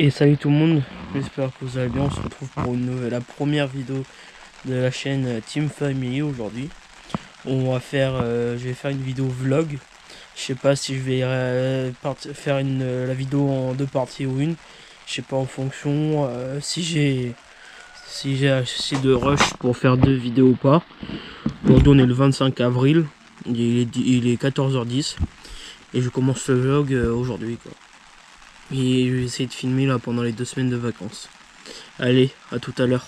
Et salut tout le monde, j'espère que vous allez bien. On se retrouve pour la première vidéo de la chaîne Team Family aujourd'hui. On va faire, je vais faire une vidéo vlog. Je sais pas si je vais faire la vidéo en deux parties ou une. Je sais pas, en fonction si j'ai assez de rush pour faire deux vidéos ou pas. Aujourd'hui on est le 25 avril, il est 14h10 et je commence le vlog aujourd'hui quoi. Et je vais essayer de filmer là pendant les 2 semaines de vacances. Allez, à tout à l'heure.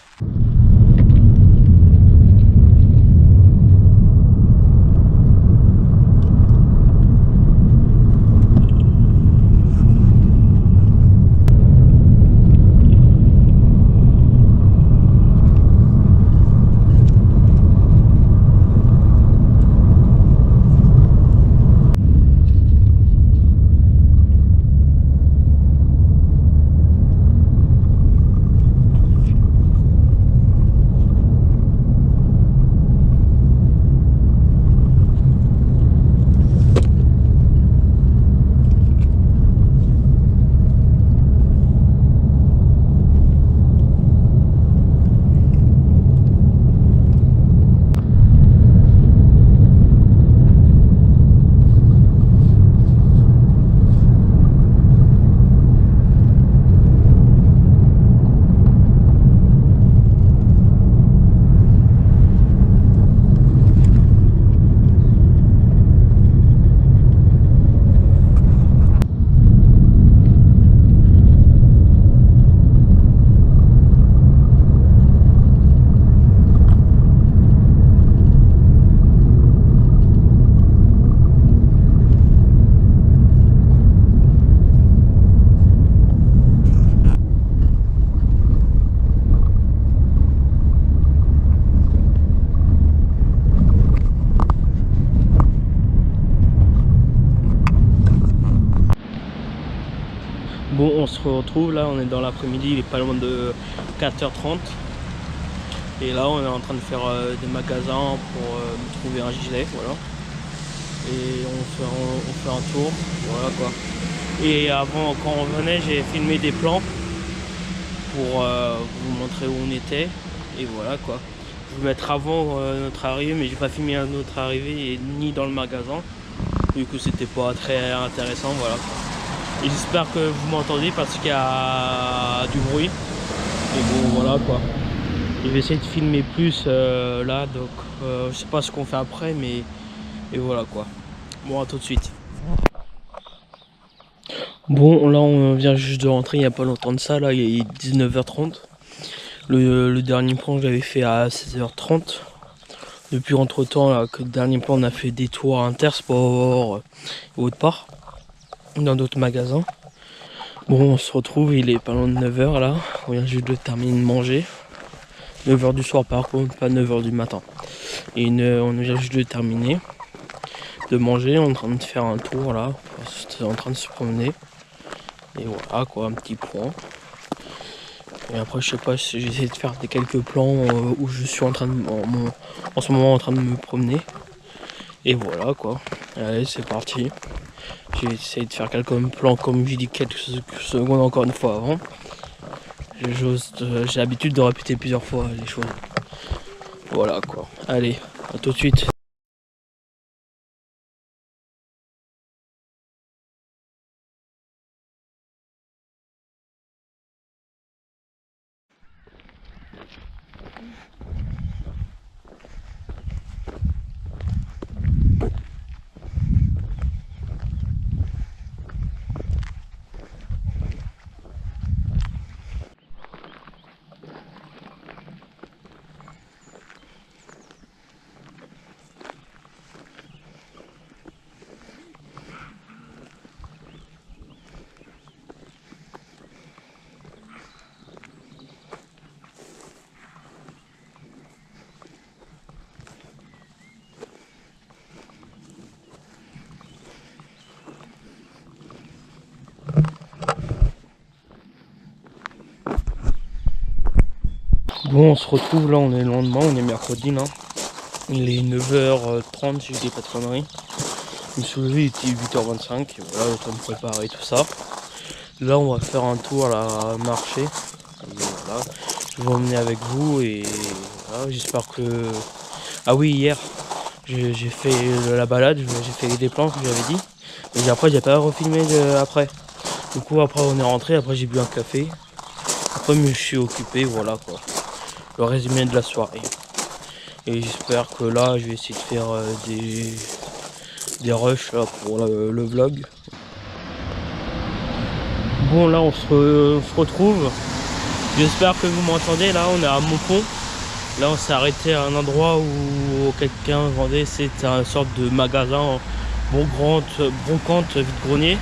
Bon, on se retrouve là, on est dans l'après-midi, il est pas loin de 4h30. Et là, on est en train de faire des magasins pour trouver un gilet, voilà. Et on fait un tour, voilà quoi. Et avant, quand on venait, j'ai filmé des plans pour vous montrer où on était. Et voilà quoi. Je vais vous mettre avant notre arrivée, mais j'ai pas filmé notre arrivée ni dans le magasin. Du coup, c'était pas très intéressant, voilà quoi. Et j'espère que vous m'entendez parce qu'il y a du bruit. Et bon, voilà quoi. Je vais essayer de filmer plus là, donc je sais pas ce qu'on fait après, mais et voilà quoi. Bon, à tout de suite. Bon, là on vient juste de rentrer il n'y a pas longtemps de ça, là il est 19h30. Le dernier plan je l'avais fait à 16h30. Depuis entre temps, là, que le dernier plan on a fait des tours à Intersport et autre part, dans d'autres magasins. Bon, on se retrouve, il est pas loin de 9h là, on vient juste de terminer de manger. 9h du soir par contre, pas 9h du matin. Et on vient juste de terminer de manger, on est en train de faire un tour là, on est en train de se promener. Et voilà quoi, un petit point. Et après je sais pas si j'essaie de faire quelques plans où je suis en train de en ce moment en train de me promener. Et voilà quoi. Allez, c'est parti. J'ai essayé de faire quelques plans comme j'ai dit quelques secondes encore une fois avant. J'ai l'habitude de répéter plusieurs fois les choses. Voilà quoi. Allez, à tout de suite. Bon, on se retrouve là, on est le lendemain, on est mercredi là. Il est 9h30 si je dis pas de conneries. Je me suis levé, il était 8h25, et voilà, le temps de préparer tout ça. Là on va faire un tour à la marché. Et voilà. Je vais emmener avec vous et voilà, j'espère que... Ah oui, hier j'ai fait la balade, j'ai fait des plans que j'avais dit. Mais après j'ai pas refilmé après. Du coup après on est rentré, après j'ai bu un café. Après je me suis occupé, voilà quoi. Le résumé de la soirée. Et j'espère que là je vais essayer de faire des rushs là, pour le vlog. Bon là on se retrouve. J'espère que vous m'entendez. Là on est à Montpont. Là on s'est arrêté à un endroit où quelqu'un vendait, c'était une sorte de magasin brocante vide-grenier.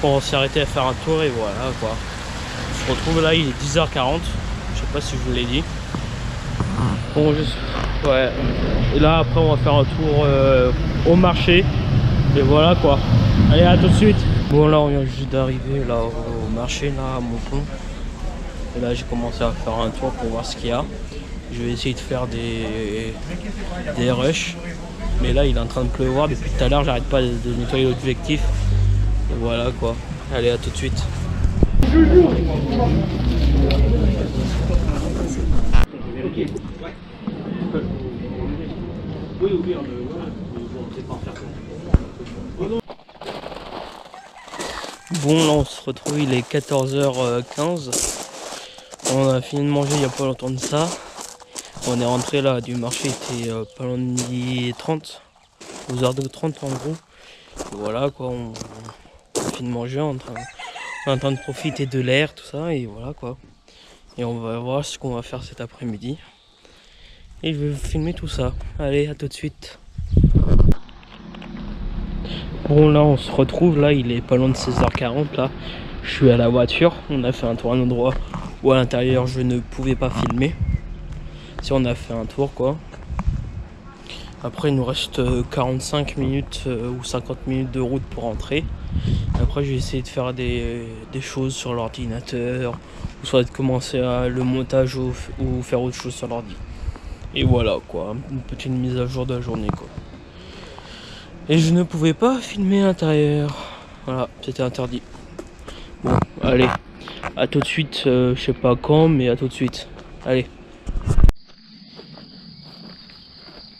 On s'est arrêté à faire un tour et voilà quoi. On se retrouve là, il est 10h40. Je sais pas si je vous l'ai dit. Bon, ouais. Et là après on va faire un tour au marché. Et voilà quoi. Allez, à tout de suite. Bon là on vient juste d'arriver là au marché là à Montpont. Et là j'ai commencé à faire un tour pour voir ce qu'il y a. Je vais essayer de faire des rushs. Mais là il est en train de pleuvoir depuis tout à l'heure, j'arrête pas de nettoyer l'objectif. Et voilà quoi. Allez, à tout de suite. Bon là on se retrouve, il est 14h15. On a fini de manger il n'y a pas longtemps de ça. On est rentré là du marché, il était pas loin de midi 30, 12h30 en gros. Et voilà quoi, on a fini de manger, on est en train de profiter de l'air, tout ça, et voilà quoi. Et on va voir ce qu'on va faire cet après-midi. Et je vais vous filmer tout ça. Allez, à tout de suite. Bon là on se retrouve, là il est pas loin de 16h40 là. Je suis à la voiture, on a fait un tour à un endroit où à l'intérieur je ne pouvais pas filmer. Si on a fait un tour quoi. Après il nous reste 45 minutes ou 50 minutes de route pour rentrer. Après je vais essayer de faire des choses sur l'ordinateur. Ou soit de commencer le montage ou faire autre chose sur l'ordi. Et voilà quoi, une petite mise à jour de la journée quoi. Et je ne pouvais pas filmer à l'intérieur. Voilà, c'était interdit. Bon, allez, à tout de suite, je sais pas quand, mais à tout de suite. Allez.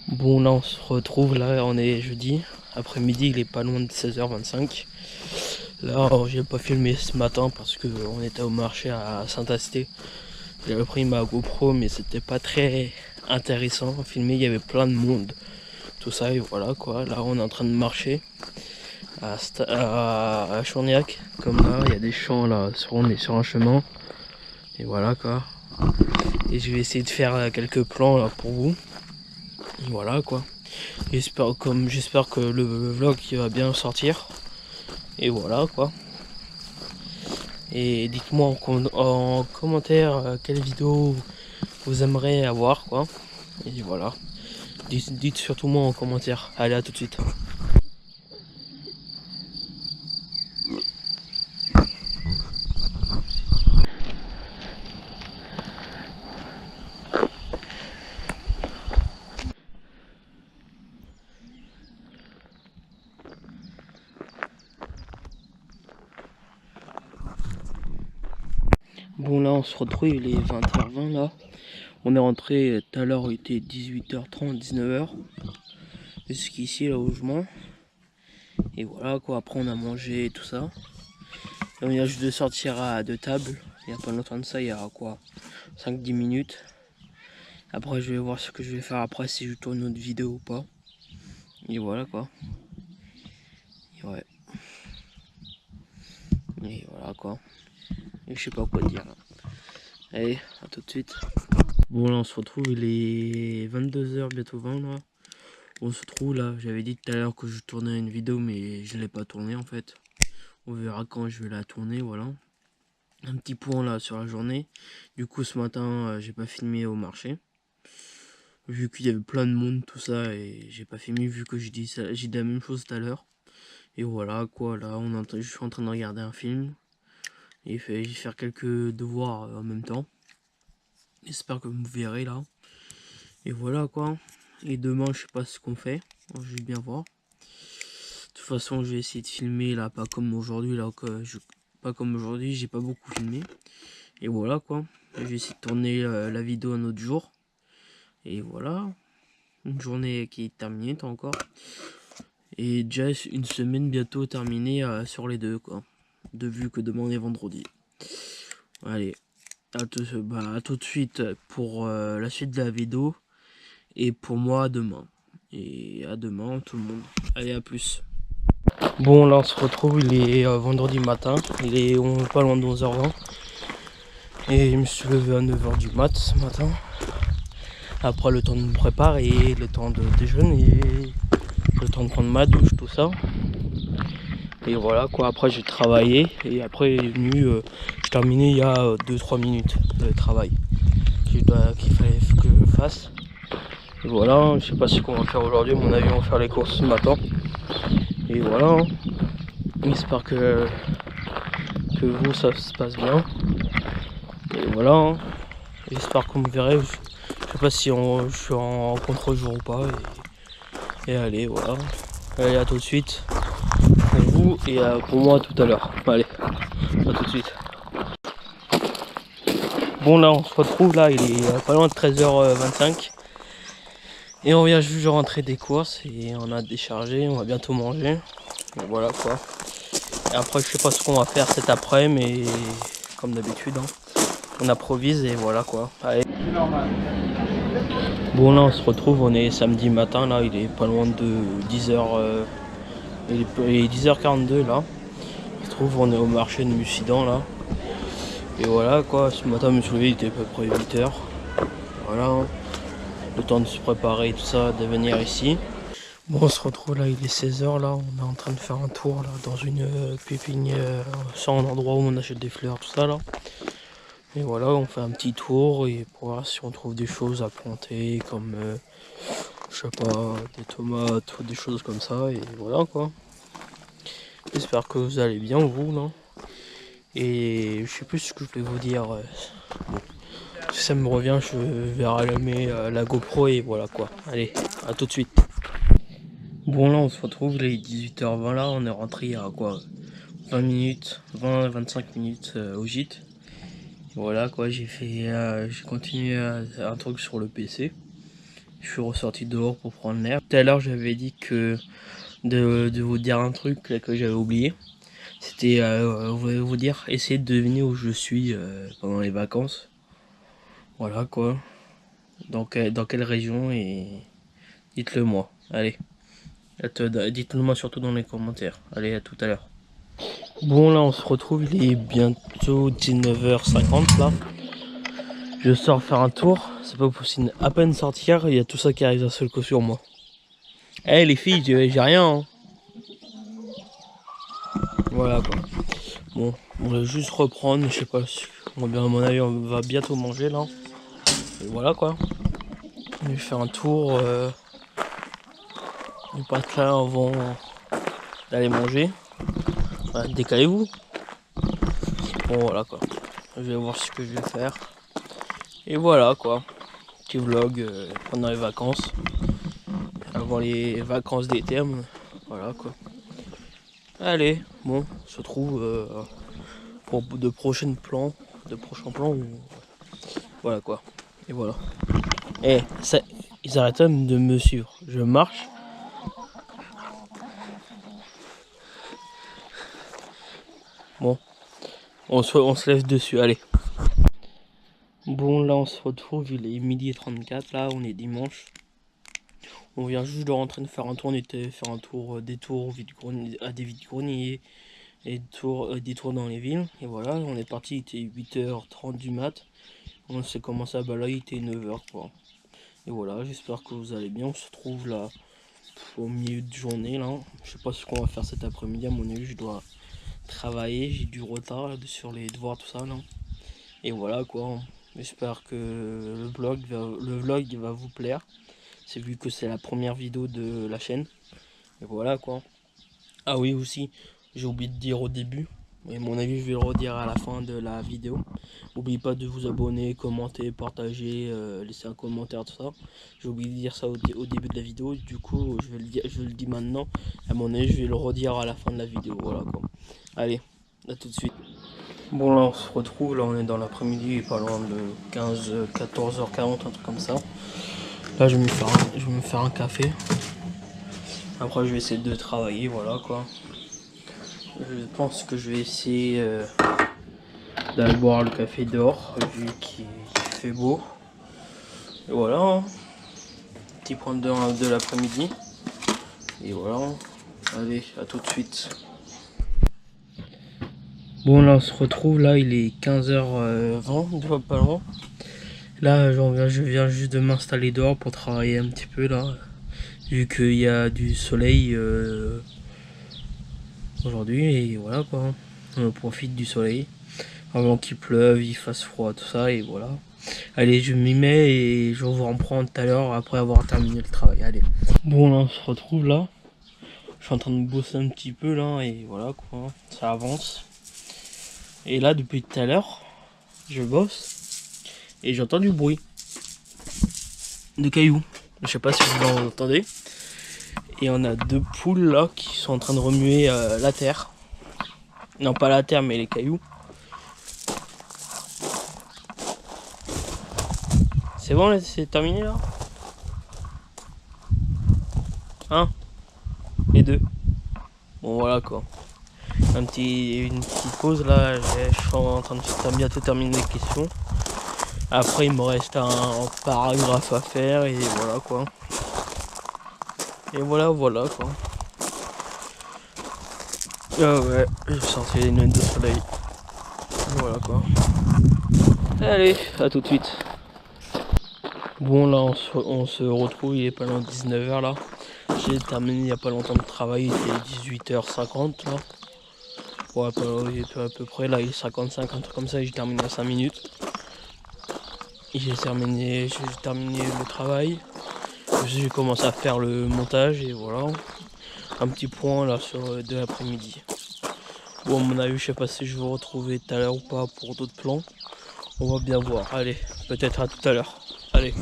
Bon, là on se retrouve, là on est jeudi. Après-midi, il est pas loin de 16h25. Là, j'ai pas filmé ce matin parce que on était au marché à Saint-Asté. J'avais pris ma GoPro, mais c'était pas très intéressant à filmer, il y avait plein de monde. Tout ça, et voilà quoi. Là, on est en train de marcher à Chourniac, comme là, il y a des champs là, on est sur un chemin. Et voilà quoi. Et je vais essayer de faire quelques plans là pour vous. Et voilà quoi. J'espère que le vlog il va bien sortir. Et voilà quoi. Et dites-moi en commentaire quelle vidéo vous aimeriez avoir quoi. Et voilà. Dites surtout moi en commentaire. Allez, à tout de suite. Bon là on se retrouve, il est 20h20 là. On est rentré tout à l'heure, il était 18h30, 19h. Jusqu'ici là où je mange. Et voilà quoi, après on a mangé et tout ça. Et on vient juste de sortir à deux tables. Il n'y a pas longtemps de ça, il y a quoi, 5-10 minutes. Après je vais voir ce que je vais faire après, si je tourne une autre vidéo ou pas. Et voilà quoi. Et ouais. Et voilà quoi. Et je sais pas quoi dire là. Allez, à tout de suite. Bon là on se retrouve, il est 22h bientôt 20 là. On se trouve là, j'avais dit tout à l'heure que je tournais une vidéo mais je l'ai pas tournée en fait. On verra quand je vais la tourner, voilà. Un petit point là sur la journée. Du coup ce matin j'ai pas filmé au marché. Vu qu'il y avait plein de monde tout ça et j'ai pas filmé vu que j'ai dit la même chose tout à l'heure. Et voilà quoi, là je suis en train de regarder un film. Et je vais faire quelques devoirs en même temps. J'espère que vous me verrez là. Et voilà quoi. Et demain je sais pas ce qu'on fait. Je vais bien voir. De toute façon je vais essayer de filmer là, pas comme aujourd'hui là que pas comme aujourd'hui, j'ai pas beaucoup filmé. Et voilà quoi, j'ai essayé de tourner la vidéo un autre jour. Et voilà, une journée qui est terminée encore. Et déjà une semaine bientôt terminée sur les deux quoi. De vu que demain on est vendredi. Allez, à tout de suite pour la suite de la vidéo. Et pour moi à demain. Et à demain tout le monde. Allez, à plus. Bon, là on se retrouve, il est vendredi matin. On est pas loin de 11h20. Et je me suis levé à 9h du mat ce matin. Après le temps de me préparer, le temps de déjeuner, le temps de prendre ma douche, tout ça. Et voilà quoi, après j'ai travaillé et après est venu, j'ai terminé il y a 2-3 minutes de travail qu'il fallait que je fasse. Et voilà, je sais pas ce qu'on va faire aujourd'hui, à mon avis on va faire les courses ce matin. Et voilà, hein. J'espère que vous ça se passe bien. Et voilà, hein. J'espère que vous me verrez. Je sais pas si je suis en contre-jour ou pas. Et allez, voilà. Allez, à tout de suite. Pour vous et pour moi tout à l'heure. Allez, à tout de suite. Bon, là, on se retrouve. Là, il est pas loin de 13h25. Et on vient juste de rentrer des courses. Et on a déchargé. On va bientôt manger. Et voilà quoi. Et après, je sais pas ce qu'on va faire cet après-midi. Mais comme d'habitude, hein, on improvise et voilà quoi. Allez. Bon, là on se retrouve, on est samedi matin, là il est pas loin de 10h, il est 10h42 là. On se trouve, on est au marché de Mussidan là. Et voilà quoi, ce matin je me suis levé, il était à peu près 8h. Voilà, hein. Le temps de se préparer et tout ça, de venir ici. Bon, on se retrouve là, il est 16h là, on est en train de faire un tour là dans une pépinière, sur un endroit où on achète des fleurs, tout ça là. Et voilà, on fait un petit tour et pour voir si on trouve des choses à planter comme je sais pas, des tomates ou des choses comme ça. Et voilà quoi. J'espère que vous allez bien vous là. Et je sais plus ce que je vais vous dire. Bon. Si ça me revient, je vais rallumer la GoPro et voilà quoi. Allez, à tout de suite. Bon, là on se retrouve, il est 18h20 là, on est rentré il y a quoi, 20 minutes, 20-25 minutes au gîte. Voilà quoi, j'ai continué un truc sur le PC. Je suis ressorti dehors pour prendre l'air. Tout à l'heure j'avais dit que de vous dire un truc là, que j'avais oublié. C'était vous dire, essayer de deviner où je suis pendant les vacances. Voilà quoi. Dans quelle région et dites-le moi. Allez. Dites-le moi surtout dans les commentaires. Allez, à tout à l'heure. Bon, là on se retrouve, il est bientôt 19h50 là. Je sors faire un tour, c'est pas possible. À peine sortir, il y a tout ça qui arrive d'un seul coup sur moi. Eh les filles, j'ai rien. Hein. Voilà quoi. Bon, on va juste reprendre, je sais pas si. À mon avis, on va bientôt manger là. Et voilà quoi. Je vais faire un tour du patelin avant d'aller manger. Ouais, décalez-vous. Bon voilà quoi. Je vais voir ce que je vais faire. Et voilà quoi. Petit vlog pendant les vacances. Avant les vacances d'été. Voilà quoi. Allez, bon, on se retrouve pour de prochains plans. Voilà quoi. Et voilà. Et ça, ils arrêtent même de me suivre. Je marche. Bon, on se lève dessus, allez. Bon, là on se retrouve, il est 12h34, là on est dimanche. On vient juste de rentrer de faire un tour, on était faire un tour, des tours à des vide-greniers et des tours dans les villes. Et voilà, on est parti, il était 8h30 du mat. On s'est commencé à balader, il était 9h quoi. Et voilà, j'espère que vous allez bien. On se retrouve là au milieu de journée là. Je sais pas ce qu'on va faire cet après-midi, à mon avis je dois travailler, j'ai du retard là, sur les devoirs tout ça là. Et voilà quoi. J'espère que le vlog va vous plaire. C'est vu que c'est la première vidéo de la chaîne. Et voilà quoi. Ah oui aussi, j'ai oublié de dire au début. Et à mon avis je vais le redire à la fin de la vidéo. N'oubliez pas de vous abonner, commenter, partager, laisser un commentaire, tout ça. J'ai oublié de dire ça au début de la vidéo. Du coup je le dis maintenant. À mon avis je vais le redire à la fin de la vidéo. Voilà quoi. Allez, à tout de suite. Bon là on se retrouve, là on est dans l'après-midi, pas loin de 14h40, un truc comme ça. Là je vais me faire un café. Après je vais essayer de travailler, voilà quoi. Je pense que je vais essayer d'aller boire le café dehors, vu qu'il fait beau. Et voilà, hein. Petit point de l'après-midi. Et voilà, allez, à tout de suite. Bon là on se retrouve, là il est 15h20, pas loin. Là je viens juste de m'installer dehors pour travailler un petit peu là. Vu qu'il y a du soleil aujourd'hui et voilà quoi. On profite du soleil. Avant qu'il pleuve, il fasse froid, tout ça et voilà. Allez, je m'y mets et je vous reprends tout à l'heure après avoir terminé le travail. Allez. Bon là on se retrouve là. Je suis en train de bosser un petit peu là et voilà quoi. Ça avance. Et là depuis tout à l'heure, je bosse et j'entends du bruit. De cailloux. Je sais pas si vous en entendez. Et on a deux poules là qui sont en train de remuer la terre. Non pas la terre mais les cailloux. C'est bon là, c'est terminé là? Un et deux. Bon voilà quoi. Une petite pause là, je suis en train de bientôt terminer les questions. Après il me reste un paragraphe à faire et voilà quoi. Et voilà quoi. Ah ouais, j'ai sorti les lunettes de soleil. Voilà quoi. Allez, à tout de suite. Bon là on se retrouve, il est pas loin de 19h là. J'ai terminé il n'y a pas longtemps de travail, il était 18h50 là. Ouais, à peu près, là il est 55, un truc comme ça, et j'ai terminé à 5 minutes. J'ai terminé le travail. J'ai commencé à faire le montage et voilà. Un petit point là sur de l'après-midi. Bon, à mon avis, je sais pas si je vais vous retrouver tout à l'heure ou pas pour d'autres plans. On va bien voir. Allez, peut-être à tout à l'heure. Allez.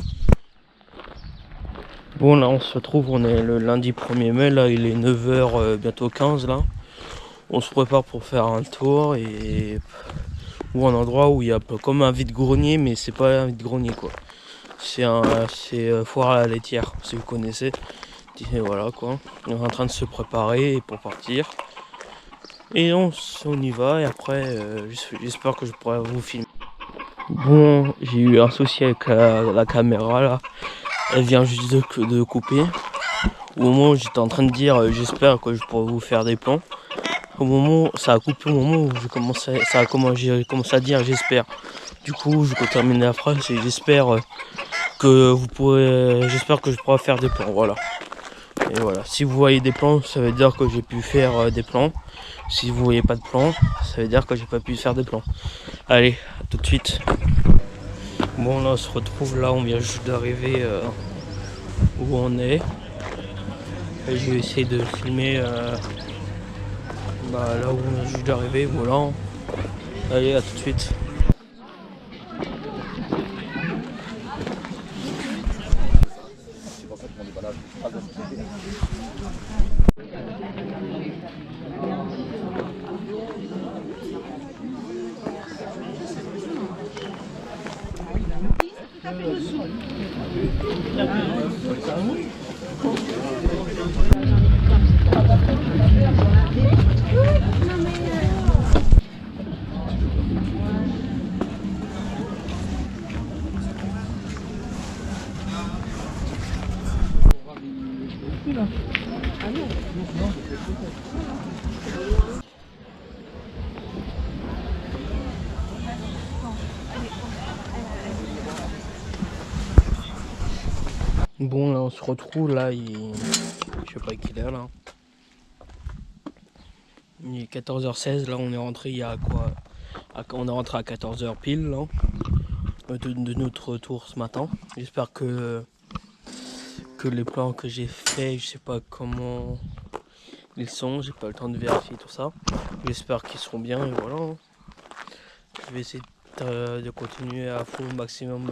Bon, là on se retrouve, on est le lundi 1er mai, là il est 9h, bientôt 15 là. On se prépare pour faire un tour et ou un endroit où il y a comme un vide-grenier, mais c'est pas un vide-grenier quoi. C'est foire à la laitière, si vous connaissez. Et voilà quoi. On est en train de se préparer pour partir. Et on y va et après j'espère que je pourrai vous filmer. Bon, j'ai eu un souci avec la caméra là. Elle vient juste de couper. Au moment où j'étais en train de dire j'espère que je pourrai vous faire des plans. Au moment, ça a coupé au moment où j'ai commencé à dire j'espère. Du coup, je peux terminer la phrase et j'espère j'espère que je pourrai faire des plans. Voilà. Et voilà. Si vous voyez des plans, ça veut dire que j'ai pu faire des plans. Si vous voyez pas de plans, ça veut dire que j'ai pas pu faire des plans. Allez, à tout de suite. Bon là, on se retrouve là, on vient juste d'arriver où on est. Et je vais essayer de filmer là où on est juste d'arriver. Voilà. Allez, à tout de suite. Bon là on se retrouve là, je sais pas quelle heure là. Il est 14h16, là on est rentré il y a quoi, on est rentré à 14h pile là, de notre retour ce matin. J'espère que les plans que j'ai fait, je sais pas comment ils sont, j'ai pas le temps de vérifier tout ça. J'espère qu'ils seront bien et voilà. Je vais essayer de continuer à fond au maximum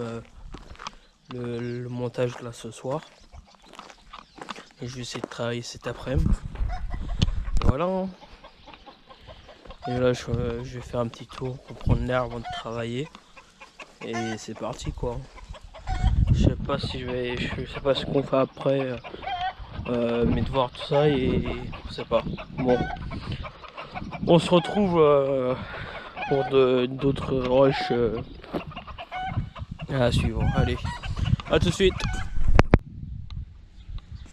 le montage là ce soir. Et je vais essayer de travailler cet après-midi. Voilà. Et là je vais faire un petit tour pour prendre l'air avant de travailler. Et c'est parti quoi. Je sais pas si je sais pas ce qu'on fait après, mes devoirs, tout ça, et je sais pas. Bon, on se retrouve pour d'autres rushs à suivre. Allez, à tout de suite.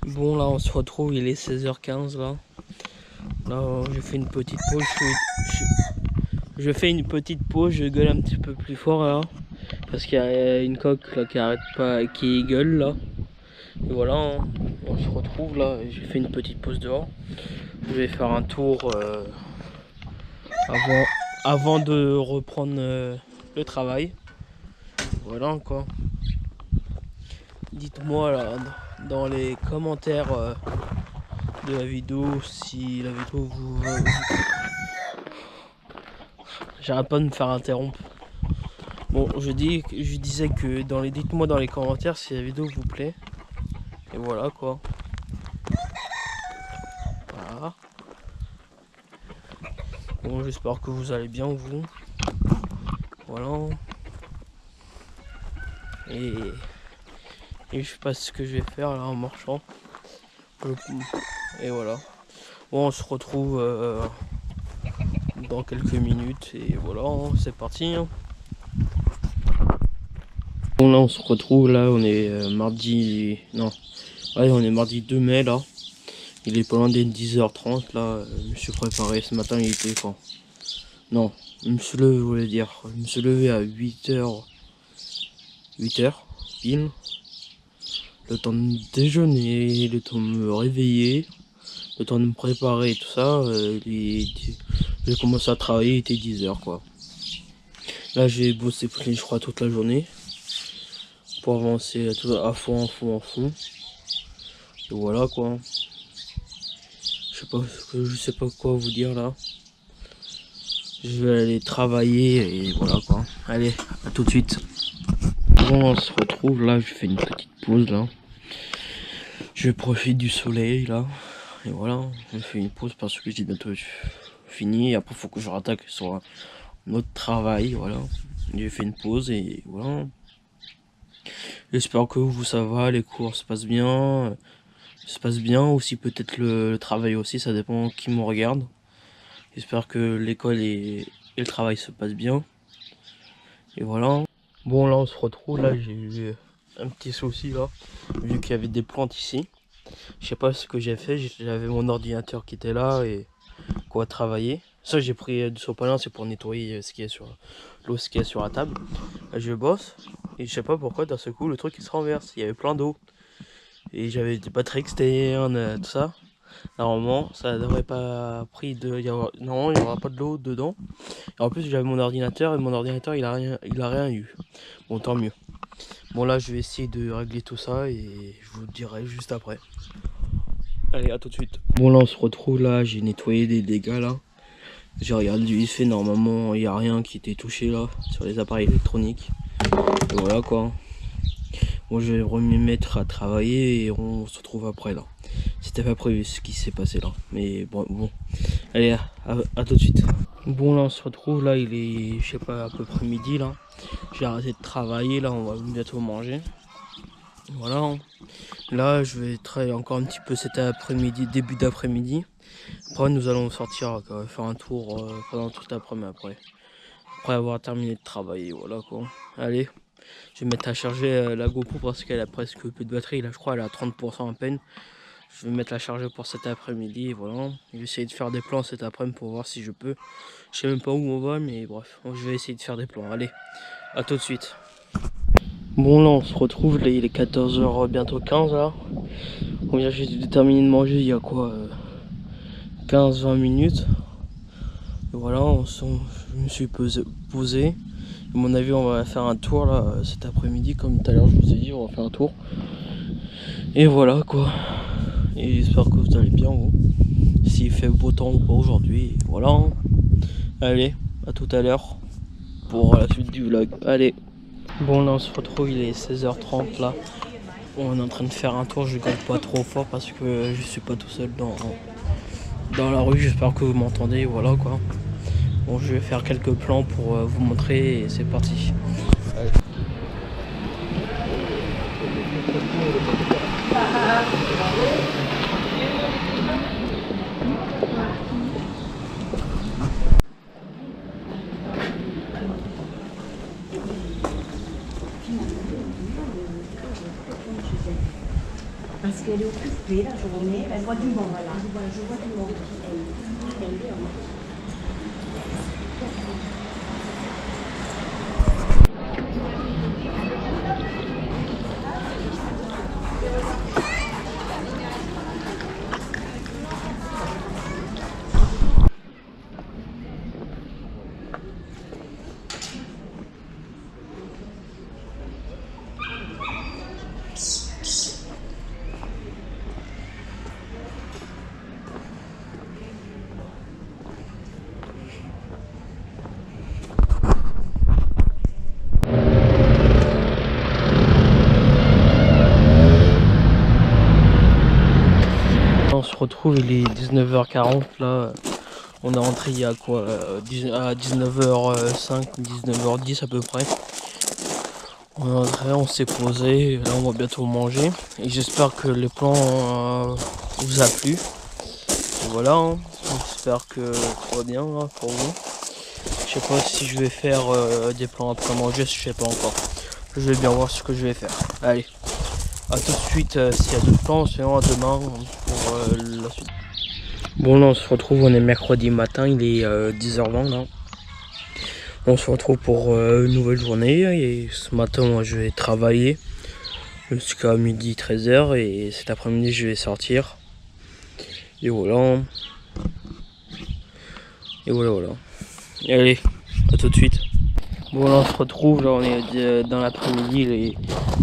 Bon là on se retrouve, il est 16h15 là. Là j'ai fait une petite pause, je fais une petite pause, je gueule un petit peu plus fort là. Parce qu'il y a une coque là qui arrête pas, qui gueule là. Et voilà, hein, on se retrouve là, j'ai fait une petite pause dehors. Je vais faire un tour avant de reprendre le travail. Voilà quoi. Dites-moi là dans les commentaires de la vidéo si la vidéo vous... J'arrête pas de me faire interrompre. Bon, je disais que dites-moi dans les commentaires si la vidéo vous plaît. Et voilà quoi. Voilà. Bon, j'espère que vous allez bien vous. Voilà. Et je sais pas ce que je vais faire là en marchant. Et voilà. Bon, on se retrouve dans quelques minutes. Et voilà, hein, c'est parti. Hein. Bon, là on se retrouve, là on est mardi... Non. Ouais, on est mardi 2 mai là. Il est pas loin des 10h30 là. Je me suis préparé ce matin, il était quand? Non, je me suis levé, je voulais dire. Je me suis levé à 8h. 8h, pile. Le temps de déjeuner, le temps de me réveiller, le temps de me préparer et tout ça. J'ai commencé à travailler, il était 10h quoi. Là j'ai bossé, je crois, toute la journée. Pour avancer à fond. Et voilà quoi. Je sais pas quoi vous dire là. Je vais aller travailler et voilà quoi. Allez, à tout de suite. Bon, on se retrouve là, je fais une petite pause là. Je profite du soleil là. Et voilà, je fais une pause parce que j'ai bientôt fini. Et après, il faut que je rattaque sur un autre travail. Voilà, j'ai fait une pause et voilà. J'espère que vous ça va, les cours se passent bien. Aussi peut-être le travail aussi, ça dépend qui me regarde. J'espère que l'école et le travail se passent bien. Et voilà. Bon là on se retrouve, là j'ai eu un petit souci là, vu qu'il y avait des plantes ici. Je sais pas ce que j'ai fait, j'avais mon ordinateur qui était là et quoi travailler. Ça j'ai pris du sopalin, c'est pour nettoyer ce qui est sur l'eau, ce qui est sur la table. Là, je bosse et je sais pas pourquoi d'un seul coup le truc il se renverse, il y avait plein d'eau. Et j'avais des batteries externes, tout ça. Normalement ça devrait pas pris de. Normalement il n'y aura pas de l'eau dedans. Et en plus j'avais mon ordinateur et mon ordinateur il a rien eu. Bon tant mieux. Bon là je vais essayer de régler tout ça et je vous dirai juste après. Allez, à tout de suite. Bon là on se retrouve, là j'ai nettoyé des dégâts là. J'ai regardé du fait, normalement il n'y a rien qui était touché là sur les appareils électroniques. Et voilà quoi. Bon je vais me mettre à travailler et on se retrouve après là. C'était pas prévu ce qui s'est passé là. Mais bon. Allez, à tout de suite. Bon là on se retrouve, là il est, je sais pas, à peu près midi là. J'ai arrêté de travailler, là on va bientôt manger. Voilà. Là je vais travailler encore un petit peu cet après-midi, début d'après-midi. Après nous allons sortir faire un tour pendant toute l'après-midi après avoir terminé de travailler. Voilà quoi. Allez, je vais mettre à charger la GoPro parce qu'elle a presque plus de batterie. Là je crois elle a 30% à peine. Je vais mettre la charger pour cet après-midi. Voilà. Je vais essayer de faire des plans cet après-midi pour voir si je peux. Je sais même pas où on va, mais bref, je vais essayer de faire des plans. Allez, à tout de suite. Bon là on se retrouve, là il est 14h bientôt 15 là. On vient juste de terminer de manger il y a quoi 15-20 minutes. Et voilà, je me suis posé. À mon avis on va faire un tour là cet après-midi, comme tout à l'heure je vous ai dit, on va faire un tour. Et voilà quoi. Et j'espère que vous allez bien vous. S'il fait beau temps ou pas aujourd'hui. Voilà. Hein. Allez, à tout à l'heure pour la suite du vlog. Allez. Bon là on se retrouve, il est 16h30 là. On est en train de faire un tour, je gueule pas trop fort parce que je suis pas tout seul dans la rue, j'espère que vous m'entendez, voilà quoi. Bon, je vais faire quelques plans pour vous montrer et c'est parti. Allez. Parce qu'elle est occupée la journée, elle voit du monde, voilà. Je vois du monde. On se retrouve, il est 19h40 là. On est rentré il y a quoi à 19h05, 19h10 à peu près. On est rentré, on s'est posé, là on va bientôt manger. Et j'espère que les plans vous a plu. Et voilà, hein. J'espère que tout va bien hein, pour vous. Je sais pas si je vais faire des plans après manger, je sais pas encore. Je vais bien voir ce que je vais faire. Allez, à tout de suite s'il y a d'autres plans, sinon à demain pour la suite. Bon là on se retrouve, on est mercredi matin, il est 10h20 là. On se retrouve pour une nouvelle journée et ce matin moi je vais travailler jusqu'à midi 13h et cet après-midi je vais sortir. Et voilà. Et voilà. Et allez, à tout de suite. Bon là on se retrouve, là on est dans l'après-midi, il est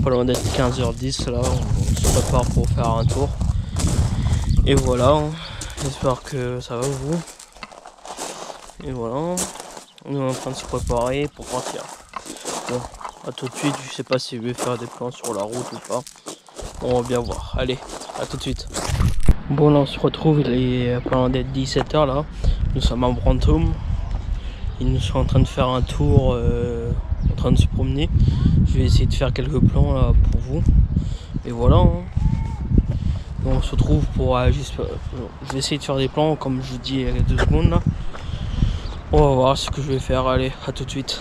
pas loin d'être 15h10 là, on se prépare pour faire un tour. Et voilà, hein. J'espère que ça va vous. Et voilà, on est en train de se préparer pour partir. Bon, à tout de suite, je sais pas si je vais faire des plans sur la route ou pas. On va bien voir. Allez, à tout de suite. Bon là on se retrouve, il est pas loin d'être 17h là. Nous sommes à Brantôme. Ils nous sont en train de faire un tour, en train de se promener. Je vais essayer de faire quelques plans là pour vous. Et voilà. Hein. On se retrouve pour... je vais essayer de faire des plans comme je vous dis il y a 2 secondes là. On va voir ce que je vais faire. Allez, à tout de suite.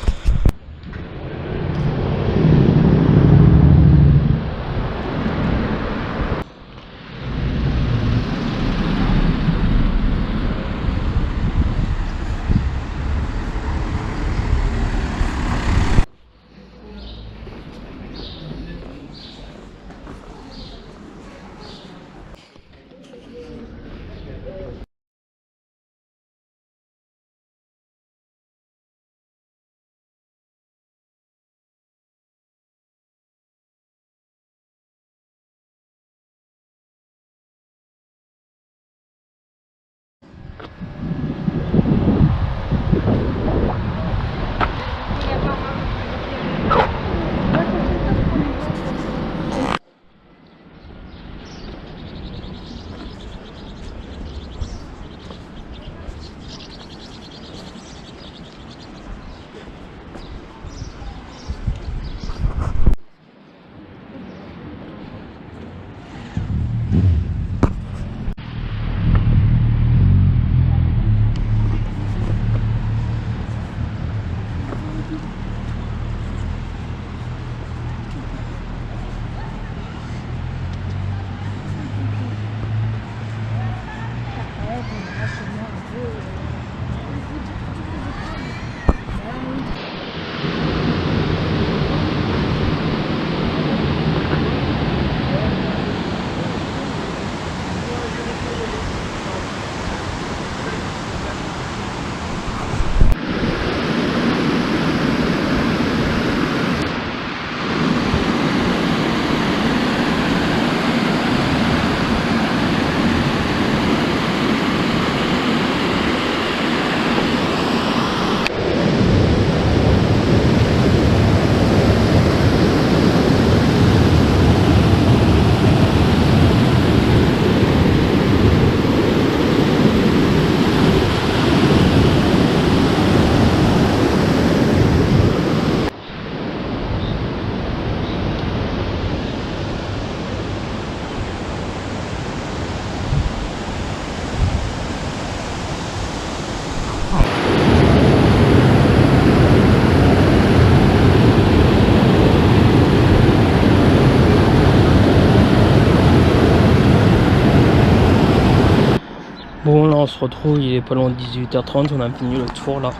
retrouve, il est pas loin de 18h30, on a fini le tour là.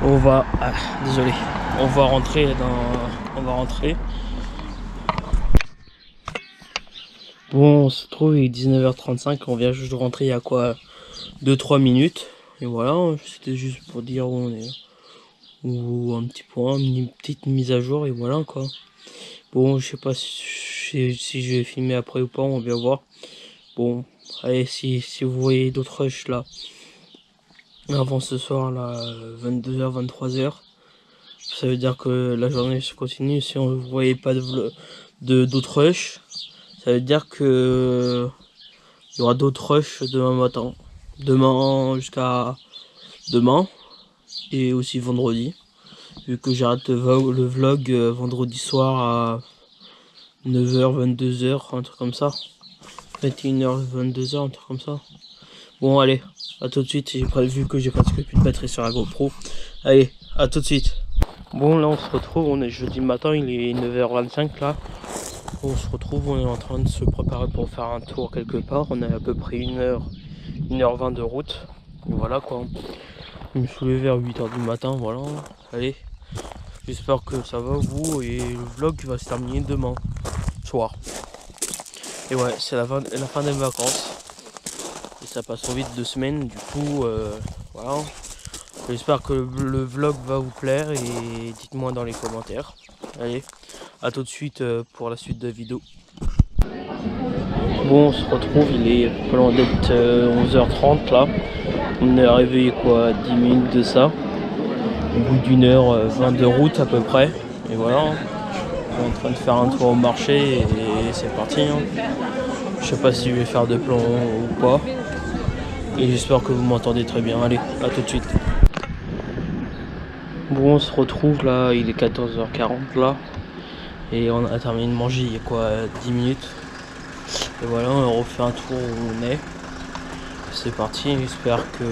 On va... Ah, désolé. On va rentrer dans... On va rentrer. Bon, on se trouve, il est 19h35, on vient juste de rentrer il y a quoi 2-3 minutes. Et voilà, c'était juste pour dire où on est. Ou un petit point, une petite mise à jour et voilà quoi. Bon, je sais pas si je vais filmer après ou pas, on va bien voir. Bon, allez, si vous voyez d'autres rushs là, avant ce soir là, 22h, 23h, ça veut dire que la journée se continue. Si on ne voyait pas d'autres rushs, ça veut dire que il y aura d'autres rushs demain matin. Demain jusqu'à demain et aussi vendredi. Vu que j'arrête le vlog vendredi soir à 9h, 22h, un truc comme ça. 21h, 22h, un truc comme ça. Bon, allez, à tout de suite. J'ai vu que j'ai presque plus de batterie sur la GoPro. Allez, à tout de suite. Bon, là, on se retrouve. On est jeudi matin, il est 9h25 là. On se retrouve, on est en train de se préparer pour faire un tour quelque part. On a à peu près 1h20 de route. Et voilà quoi. Je me suis levé vers 8h du matin, voilà. Allez, j'espère que ça va vous et le vlog va se terminer demain soir. Et ouais, c'est la fin des vacances. Et ça passe trop vite 2 semaines, du coup, voilà. J'espère que le vlog va vous plaire et dites-moi dans les commentaires. Allez, à tout de suite pour la suite de la vidéo. Bon, on se retrouve, il est pas loin d'être 11h30 là. On est arrivé quoi, 10 minutes de ça. Au bout d'une heure 20 de route à peu près. Et voilà, on est en train de faire un tour au marché et c'est parti. Hein. Je sais pas si je vais faire de plan ou pas. Et j'espère que vous m'entendez très bien. Allez, à tout de suite. Bon, on se retrouve là, il est 14h40 là. Et on a terminé de manger il y a quoi, 10 minutes. Et voilà, on refait un tour où on est. C'est parti, j'espère que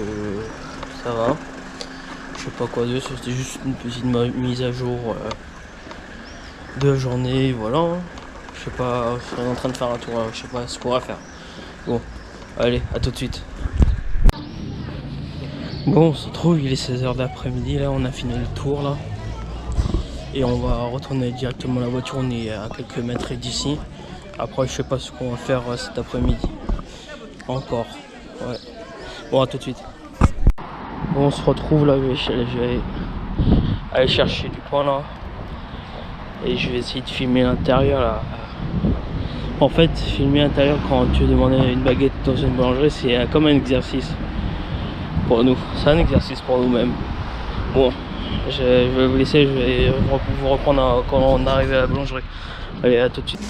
ça va. Je sais pas quoi de ça, c'était juste une petite mise à jour de la journée, voilà. Je sais pas, je suis en train de faire un tour, je sais pas ce qu'on va faire. Bon, allez, à tout de suite. Bon, on se trouve, il est 16h d'après-midi, là, on a fini le tour, là. Et on va retourner directement à la voiture, on est à quelques mètres d'ici. Après, je sais pas ce qu'on va faire cet après-midi. Encore, ouais. Bon, à tout de suite. Bon, on se retrouve là, je vais aller chercher du pain là. Et je vais essayer de filmer l'intérieur là. En fait, filmer l'intérieur quand tu demandes une baguette dans une boulangerie, c'est comme un exercice pour nous. C'est un exercice pour nous-mêmes. Bon, je vais vous laisser, je vais vous reprendre quand on arrive à la boulangerie. Allez, à tout de suite.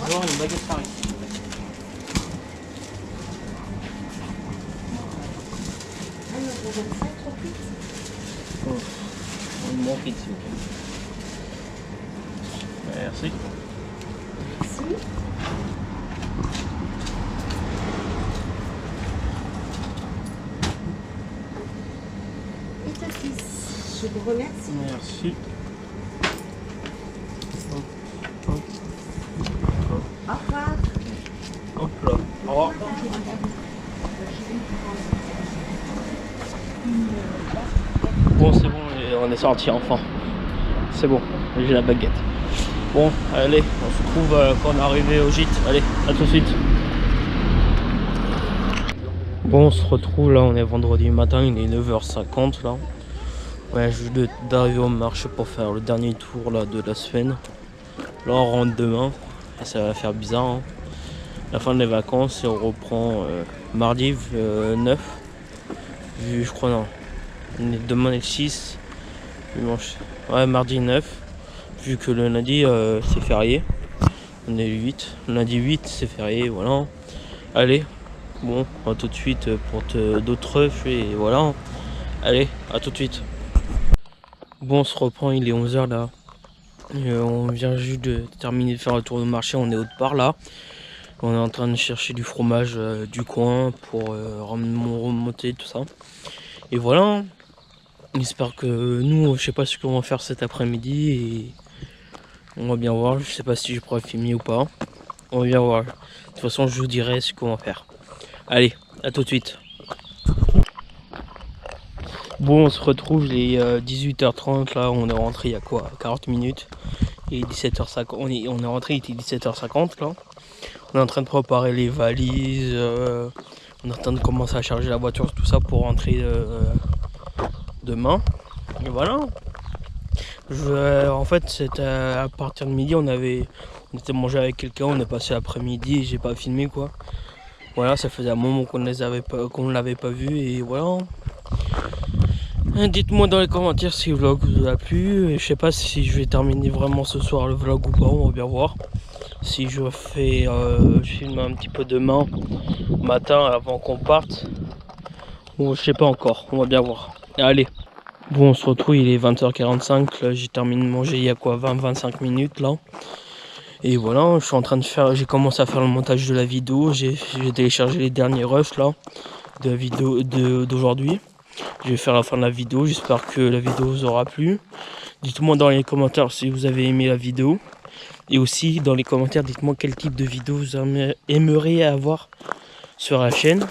Bonjour, une baguette Paris. Une manquée s'il vous plaît. Merci. Merci. Et ta fils, je vous remercie. Merci. Au revoir. Hop là. Au revoir. Bon, c'est bon, on est sorti enfin. C'est bon, j'ai la baguette. Bon, allez, on se retrouve quand on est arrivé au gîte. Allez, à tout de suite. Bon, on se retrouve là, on est vendredi matin, il est 9h50 là. Ouais, je viens d'arriver au marché pour faire le dernier tour là de la semaine. Là, on rentre demain et ça va faire bizarre. Hein. La fin des vacances et on reprend mardi 9. Je crois non. Demain est le 6. Dimanche. Ouais, mardi 9. vu que le lundi c'est férié. On est le 8, lundi 8 c'est férié, voilà. Allez, bon, à tout de suite pour d'autres refs et voilà. Allez, à tout de suite. Bon, on se reprend, il est 11h là. On vient juste de terminer de faire le tour de marché, on est autre part là. On est en train de chercher du fromage du coin pour remonter tout ça. Et voilà. J'espère que nous, je sais pas ce qu'on va faire cet après-midi et on va bien voir. Je sais pas si je pourrais filmer ou pas. On va bien voir. De toute façon, je vous dirai ce qu'on va faire. Allez, à tout de suite. Bon, on se retrouve les 18h30 là. On est rentré il y a quoi, 40 minutes. Il est 17h50. On est rentré, il était 17h50 là. On est en train de préparer les valises. On est en train de commencer à charger la voiture, tout ça pour rentrer demain. Et voilà. En fait, c'était à partir de midi, on était mangé avec quelqu'un, on est passé l'après-midi et j'ai pas filmé quoi. Voilà, ça faisait un moment qu'on ne l'avait pas vu et voilà. Dites-moi dans les commentaires si le vlog vous a plu. Je sais pas si je vais terminer vraiment ce soir le vlog ou pas, on va bien voir. Si je filme un petit peu demain matin avant qu'on parte. Ou je sais pas encore, on va bien voir. Allez. Bon, on se retrouve, il est 20h45, là j'ai terminé de manger il y a quoi, 20-25 minutes là. Et voilà, je suis en train de faire, j'ai commencé à faire le montage de la vidéo, j'ai téléchargé les derniers rushs là, de la vidéo d'aujourd'hui. Je vais faire la fin de la vidéo, j'espère que la vidéo vous aura plu. Dites-moi dans les commentaires si vous avez aimé la vidéo. Et aussi dans les commentaires, dites-moi quel type de vidéo vous aimeriez avoir sur la chaîne.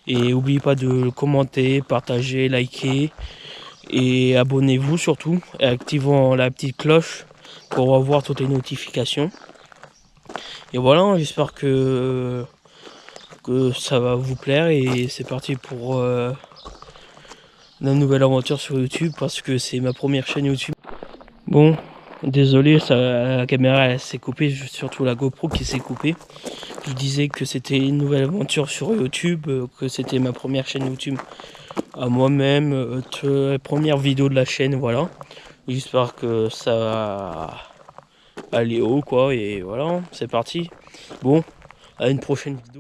Et n'oubliez pas de commenter, partager, liker. Et abonnez-vous surtout, et activant la petite cloche pour avoir toutes les notifications. Et voilà, j'espère que ça va vous plaire et c'est parti pour la nouvelle aventure sur YouTube parce que c'est ma première chaîne YouTube. Bon, désolé, la caméra elle s'est coupée, surtout la GoPro qui s'est coupée. Je disais que c'était une nouvelle aventure sur YouTube, que c'était ma première chaîne YouTube à moi-même, première vidéo de la chaîne, voilà. J'espère que ça va aller haut quoi et voilà, c'est parti. Bon, à une prochaine vidéo.